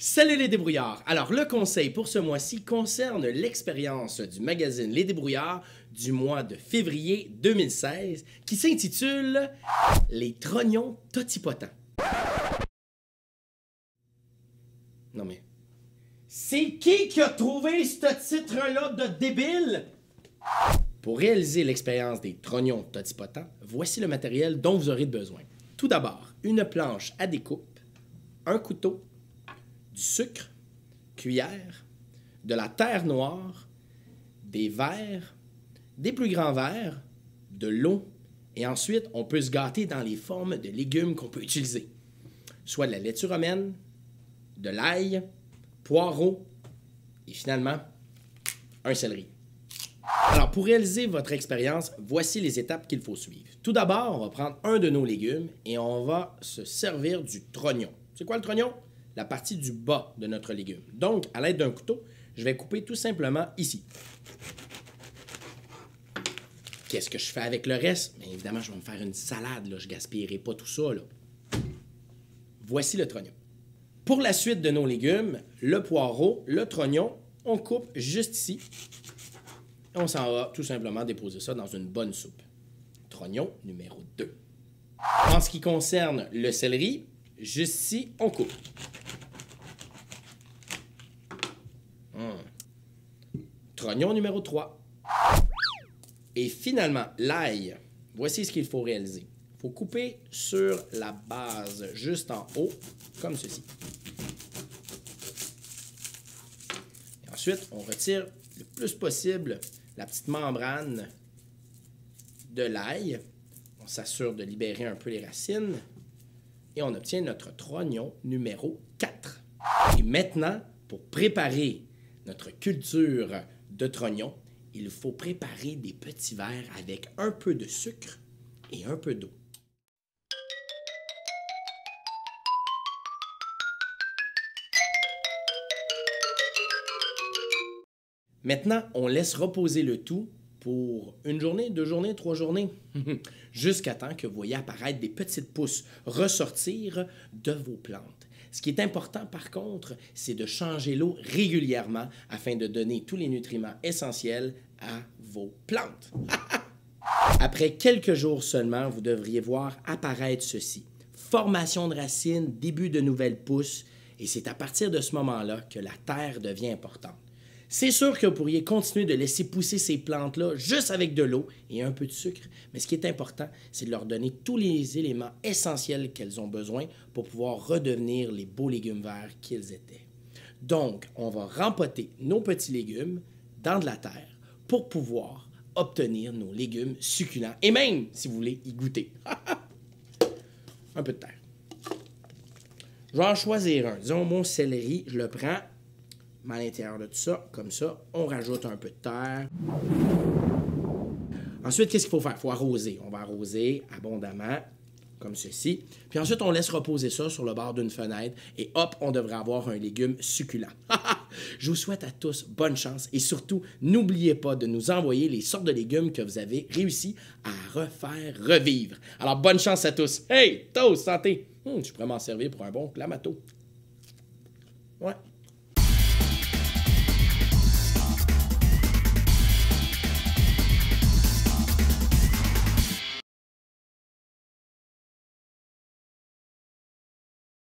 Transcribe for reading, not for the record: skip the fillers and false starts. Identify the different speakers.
Speaker 1: Salut les débrouillards! Alors le conseil pour ce mois-ci concerne l'expérience du magazine Les Débrouillards du mois de février 2016 qui s'intitule Les trognons totipotants. Non mais... C'est qui a trouvé ce titre-là de débile? Pour réaliser l'expérience des trognons totipotants, voici le matériel dont vous aurez besoin. Tout d'abord, une planche à découpe, un couteau, du sucre, cuillère, de la terre noire, des verres, des plus grands verres, de l'eau, et ensuite, on peut se gâter dans les formes de légumes qu'on peut utiliser, soit de la laitue romaine, de l'ail, poireaux, et finalement, un céleri. Alors, pour réaliser votre expérience, voici les étapes qu'il faut suivre. Tout d'abord, on va prendre un de nos légumes et on va se servir du trognon. C'est quoi le trognon? La partie du bas de notre légume. Donc, à l'aide d'un couteau, je vais couper tout simplement ici. Qu'est-ce que je fais avec le reste? Bien évidemment, je vais me faire une salade, là. Je ne gaspillerai pas tout ça, là. Voici le trognon. Pour la suite de nos légumes, le poireau, le trognon, on coupe juste ici. Et on s'en va tout simplement déposer ça dans une bonne soupe. Trognon numéro 2. En ce qui concerne le céleri, juste ici, on coupe. Trognon numéro 3. Et finalement, l'ail. Voici ce qu'il faut réaliser. Il faut couper sur la base, juste en haut, comme ceci. Et ensuite, on retire le plus possible la petite membrane de l'ail. On s'assure de libérer un peu les racines. Et on obtient notre trognon numéro 4. Et maintenant, pour préparer notre culture de trognon, il faut préparer des petits verres avec un peu de sucre et un peu d'eau. Maintenant, on laisse reposer le tout pour une journée, 2 journées, 3 journées, jusqu'à temps que vous voyez apparaître des petites pousses ressortir de vos plantes. Ce qui est important, par contre, c'est de changer l'eau régulièrement afin de donner tous les nutriments essentiels à vos plantes. Après quelques jours seulement, vous devriez voir apparaître ceci. Formation de racines, début de nouvelles pousses, et c'est à partir de ce moment-là que la terre devient importante. C'est sûr que vous pourriez continuer de laisser pousser ces plantes-là juste avec de l'eau et un peu de sucre, mais ce qui est important, c'est de leur donner tous les éléments essentiels qu'elles ont besoin pour pouvoir redevenir les beaux légumes verts qu'ils étaient. Donc, on va rempoter nos petits légumes dans de la terre pour pouvoir obtenir nos légumes succulents et même, si vous voulez, y goûter. Un peu de terre. Je vais en choisir un. Disons, mon céleri, je le prends. Mais à l'intérieur de tout ça, comme ça, on rajoute un peu de terre. Ensuite, qu'est-ce qu'il faut faire? Il faut arroser. On va arroser abondamment, comme ceci. Puis ensuite, on laisse reposer ça sur le bord d'une fenêtre et hop, on devrait avoir un légume succulent. Je vous souhaite à tous bonne chance et surtout, n'oubliez pas de nous envoyer les sortes de légumes que vous avez réussi à refaire revivre. Alors, bonne chance à tous. Hey, toast, santé! Je pourrais m'en servir pour un bon clamato. Ouais.